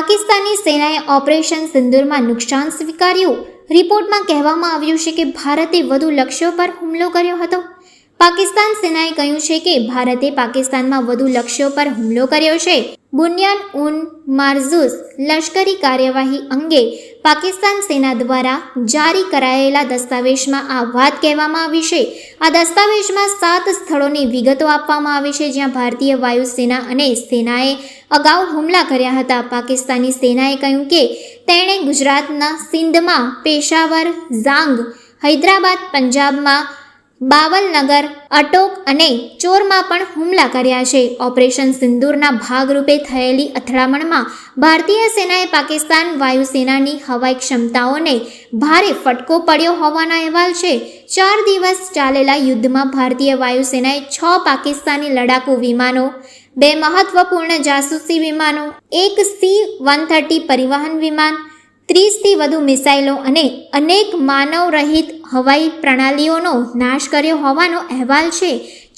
પાકિસ્તાની સેનાએ ઓપરેશન સિંદૂરમાં નુકસાન સ્વીકાર્યું। રિપોર્ટમાં કહેવામાં આવ્યું છે કે ભારતે વધુ લક્ષ્યો પર હુમલો કર્યો હતો। પાકિસ્તાન સેનાએ કહ્યું છે કે ભારતે પાકિસ્તાનમાં વધુ લક્ષ્યો પર હુમલો કર્યો છે। બુનિયાન ઉન માર્ઝૂસ લશ્કરી કાર્યવાહી અંગે પાકિસ્તાન સેના દ્વારા જારી કરાયેલા દસ્તાવેજમાં આ વાત કહેવામાં આવી છે। આ દસ્તાવેજમાં 7 સ્થળોની વિગતો આપવામાં આવી છે જ્યાં ભારતીય વાયુસેના અને સેનાએ અગાઉ હુમલા કર્યા હતા। પાકિસ્તાની સેનાએ કહ્યું કે તેણે ગુજરાતના સિંધમાં પેશાવર, ઝાંગ, હૈદરાબાદ, પંજાબમાં બાવલનગર, અટોક અને ચોરમાં પણ હુમલા કર્યા છે। ઓપરેશન સિંદૂરના ભાગરૂપે થયેલી અથડામણમાં ભારતીય સેનાએ પાકિસ્તાન વાયુસેનાની હવાઈ ક્ષમતાઓને ભારે ફટકો પડ્યો હોવાના અહેવાલ છે। 4 દિવસ ચાલેલા યુદ્ધમાં ભારતીય વાયુસેનાએ 6 પાકિસ્તાની લડાકુ વિમાનો, 2 મહત્વપૂર્ણ જાસૂસી વિમાનો, 1 C-130 પરિવહન વિમાન, 30થી વધુ મિસાઇલો અને અનેક માનવરહિત હવાઈ પ્રણાલીઓનો નાશ કર્યો હોવાનો અહેવાલ છે।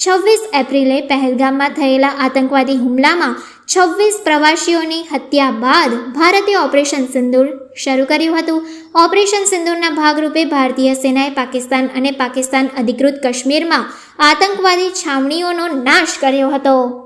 26 એપ્રિલે પહેલગામમાં થયેલા આતંકવાદી હુમલામાં 26 પ્રવાસીઓની હત્યા બાદ ભારતે ઓપરેશન સિંદૂર શરૂ કર્યું હતું। ઓપરેશન સિંદૂરના ભાગરૂપે ભારતીય સેનાએ પાકિસ્તાન અને પાકિસ્તાન અધિકૃત કાશ્મીરમાં આતંકવાદી છાવણીઓનો નાશ કર્યો હતો।